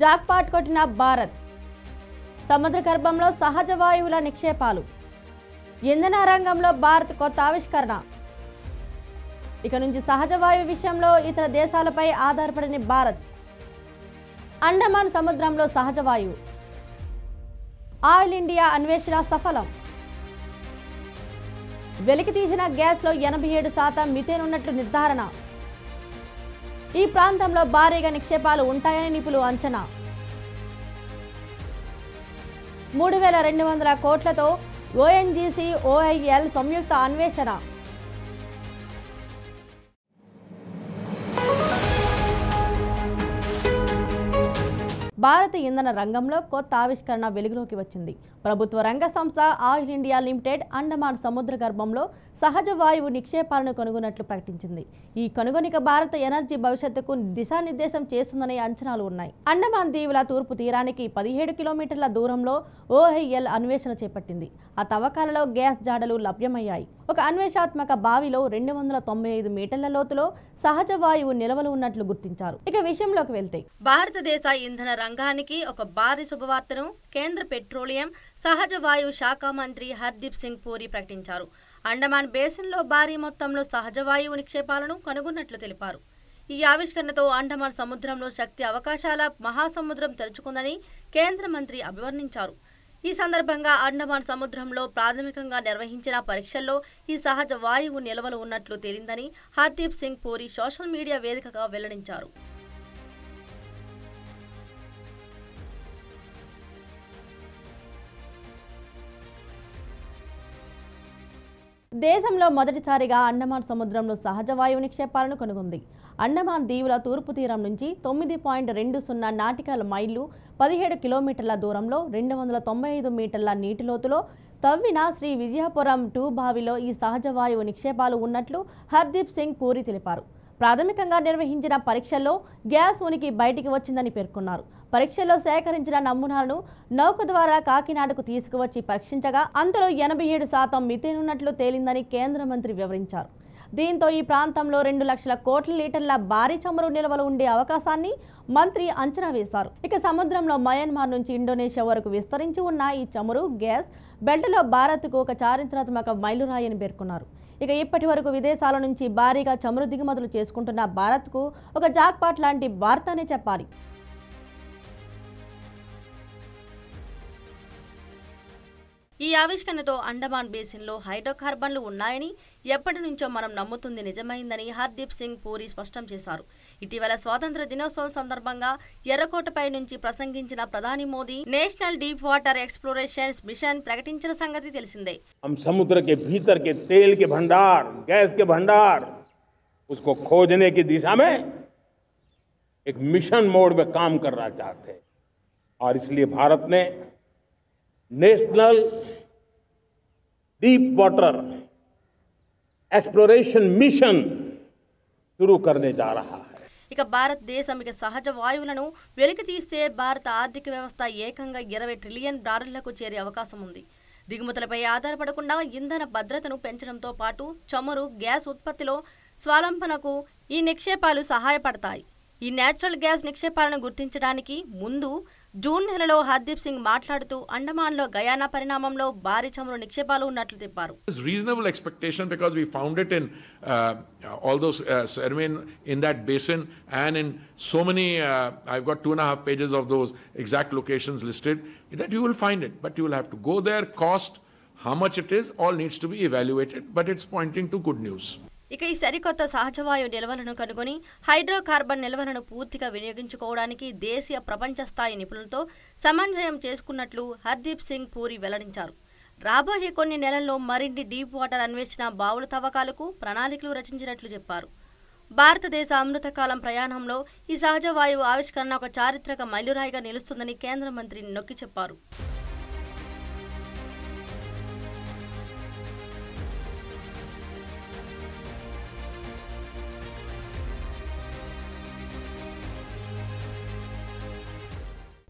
Jackpot కొట్టిన భారత్. సముద్ర గర్భంలో సహజ వాయువుల నిక్షేపాలు. ఇంధన రంగంలో భారత్ కొత్త ఆవిష్కరణ. ఇక నుంచి సహజ వాయువు విషయంలో ఇతర దేశాలపై ఆధారపడని భారత్. అండమాన్ సముద్రంలో సహజ వాయువు. ఆయిల్ ఇండియా అన్వేషణ సఫలం. వెలికి తీసిన గ్యాస్లో 87% మిథేన్ ఉన్నట్లు నిర్ధారణ. ఈ ప్రాంతంలో భారీగా నిక్షేపాలు ఉంటాయని నిపుణులు అంచనా. 3200 కోట్లతో ఓఎన్జీసీ ఓఐఎల్ సంయుక్త అన్వేషణ. భారత ఇంధన రంగంలో కొత్త ఆవిష్కరణ వెలుగులోకి వచ్చింది. ప్రభుత్వ రంగ సంస్థ ఆయిల్ ఇండియా లిమిటెడ్ అండమాన్ సముద్ర గర్భంలో సహజ వాయువు నిక్షేపాలను కనుగొన్నట్లు ప్రకటించింది. ఈ కనుగొనిక భారత ఎనర్జీ భవిష్యత్తుకు దిశానిర్దేశం చేస్తుందనే అంచనాలు ఉన్నాయి. అండమాన్ దీవుల తూర్పు తీరానికి 17 కిలోమీటర్ల దూరంలో ఓఐఎల్ అన్వేషణ చేపట్టింది. ఆ తవ్వకాలలో గ్యాస్ జాడలు లభ్యమయ్యాయి. ఒక అన్వేషాత్మక బావిలో 295 మీటర్ల లోతులో సహజ వాయువు నిల్వలు ఉన్నట్లు గుర్తించారు. ఇక విషయంలోకి వెళ్తే భారతదేశ ఇంధన రంగానికి ఒక భారీ శుభవార్తను కేంద్ర పెట్రోలియం సహజ వాయువు శాఖ మంత్రి హర్దీప్ సింగ్ పూరి ప్రకటించారు. అండమాన్ బేసిన్లో భారీ మొత్తంలో సహజ వాయువు నిక్షేపాలను కనుగొన్నట్లు తెలిపారు. ఈ ఆవిష్కరణతో అండమాన్ సముద్రంలో శక్తి అవకాశాల మహాసముద్రం తెరుచుకుందని కేంద్ర మంత్రి అభివర్ణించారు. ఈ సందర్భంగా అండమాన్ సముద్రంలో ప్రాథమికంగా నిర్వహించిన పరీక్షల్లో ఈ సహజ వాయువు నిల్వలు ఉన్నట్లు తేలిందని హర్దీప్ సింగ్ పూరి సోషల్ మీడియా వేదికగా వెల్లడించారు. దేశంలో మొదటిసారిగా అండమాన్ సముద్రంలో సహజ వాయువు నిక్షేపాలను కనుగొంది. అండమాన్ దీవుల తూర్పు తీరం నుంచి 9.20 నాటికల్ మైళ్లు 17 కిలోమీటర్ల దూరంలో 295 మీటర్ల నీటి లోతులో తవ్విన శ్రీ విజయపురం 2 బావిలో ఈ సహజ వాయువు నిక్షేపాలు ఉన్నట్లు హర్దీప్ సింగ్ పూరి తెలిపారు. ప్రాథమికంగా నిర్వహించిన పరీక్షల్లో గ్యాస్ ఉనికి బయటికి వచ్చిందని పేర్కొన్నారు. పరీక్షల్లో సేకరించిన నమూనాలను నౌక ద్వారా కాకినాడకు తీసుకువచ్చి పరీక్షించగా అందులో 87% మిథేన్ ఉన్నట్లు తేలిందని కేంద్ర మంత్రి వివరించారు. దీంతో ఈ ప్రాంతంలో 2 లక్షల కోట్ల లీటర్ల భారీ చమురు నిల్వలు ఉండే అవకాశాన్ని మంత్రి అంచనా వేశారు. ఇక సముద్రంలో మయన్మార్ నుంచి ఇండోనేషియా వరకు విస్తరించి ఉన్న ఈ చమురు గ్యాస్ బెల్ట్లో భారత్కు ఒక చారిత్రాత్మక మైలురాయి అని పేర్కొన్నారు. ఇక ఇప్పటి వరకు విదేశాల నుంచి భారీగా చమురు దిగుమతులు చేసుకుంటున్న భారత్కు ఒక జాక్పాట్ లాంటి వార్తనే చెప్పాలి. ఈ ఆవిష్కరణతో అండమాన్ బేసిన్లో హైడ్రోకార్బన్లు ఉన్నాయని ఎప్పటి నుంచో మనం నమ్ముతుంది నిజమైందని హర్దీప్ సింగ్ పూరి స్పష్టం చేశారు. ఇటీవల స్వాతంత్ర దినోత్సవం సందర్భంగా ఎర్రకోటపై నుంచి ప్రసంగించిన ప్రధాని Modi national deep water exploration mission ప్రకటించిన సంగతి తెలిసిందే. हम समुद्र के भीतर के तेल के भंडार, गैस के भंडार उसको खोजने की दिशा में एक मिशन मोड में काम करना चाहते हैं और इसलिए भारत ने national deep water exploration mission शुरू करने जा रहा है. ఇక భారతదేశం సహజ వాయువులను వెలికి తీస్తే భారత ఆర్థిక వ్యవస్థ ఏకంగా $20 ట్రిలియన్ చేరే అవకాశం ఉంది. దిగుమతులపై ఆధారపడకుండా ఇంధన భద్రతను పెంచడంతో పాటు చమురు గ్యాస్ ఉత్పత్తిలో స్వాలంబనకు ఈ నిక్షేపాలు సహాయపడతాయి. ఈ నేచురల్ గ్యాస్ నిక్షేపాలను గుర్తించడానికి ముందు జూన్ నెలలో హర్దీప్ సింగ్ మాట్లాడుతూ అండమాన్లో గయానా పరిణామంలో భారీ చమురు నిక్షేపాలు ఉన్నట్లు చెప్పారు. Reasonable expectation because we found it in all those in that basin and in so many I've got 2.5 pages of those exact locations listed that you will find it, but you will have to go there. Cost, how much it is, all needs to be evaluated, but it's pointing to good news. ఇక ఈ సరికొత్త సహజవాయు నిల్వలను కనుగొని hydrocarbon నిల్వలను పూర్తిగా వినియోగించుకోవడానికి దేశీయ ప్రపంచ స్థాయి నిపుణులతో సమన్వయం చేసుకున్నట్లు హర్దీప్ సింగ్ పూరి వెల్లడించారు. రాబోయే కొన్ని నెలల్లో మరిన్ని డీప్ వాటర్ అన్వేషణ బావుల తవ్వకాలకు ప్రణాళికలు రచించినట్లు చెప్పారు. భారతదేశ అమృతకాలం ప్రయాణంలో ఈ సహజ వాయువు ఆవిష్కరణ ఒక చారిత్రక మైలురాయిగా నిలుస్తుందని కేంద్ర మంత్రి నొక్కి చెప్పారు.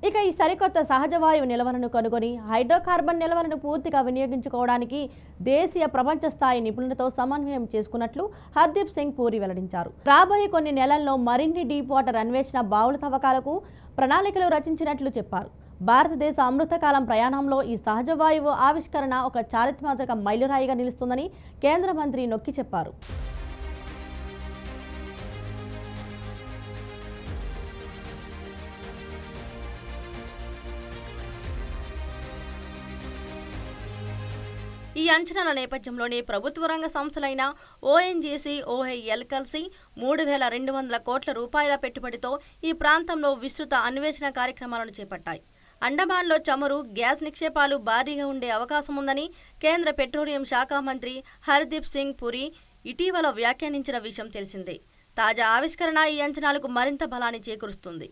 ఇక ఈ సరికొత్త సహజ వాయువు నిల్వలను కనుగొని హైడ్రోకార్బన్ నిల్వలను పూర్తిగా వినియోగించుకోవడానికి దేశీయ ప్రపంచ స్థాయి నిపుణులతో సమన్వయం చేసుకున్నట్లు హర్దీప్ సింగ్ పూరి వెల్లడించారు. రాబోయే కొన్ని నెలల్లో మరిన్ని డీప్ వాటర్ అన్వేషణ బావుల తవ్వకాలకు ప్రణాళికలు రచించినట్లు చెప్పారు. భారతదేశ అమృతకాలం ప్రయాణంలో ఈ సహజ వాయువు ఆవిష్కరణ ఒక చారిత్రాత్మక మైలురాయిగా నిలుస్తుందని కేంద్ర మంత్రి నొక్కి చెప్పారు. ఈ అంచనాల నేపథ్యంలోనే ప్రభుత్వ రంగ సంస్థలైన ఓఎన్జీసీ, ఓఐఎల్ కలిసి 3,200 కోట్ల రూపాయల పెట్టుబడితో ఈ ప్రాంతంలో విస్తృత అన్వేషణ కార్యక్రమాలను చేపట్టాయి. అండమాన్లో చమురు, గ్యాస్ నిక్షేపాలు భారీగా ఉండే అవకాశం ఉందని కేంద్ర పెట్రోలియం శాఖ మంత్రి హర్దీప్ సింగ్ పురి ఇటీవల వ్యాఖ్యానించిన విషయం తెలిసిందే. తాజా ఆవిష్కరణ ఈ అంచనాలకు మరింత బలాన్ని చేకూరుస్తుంది.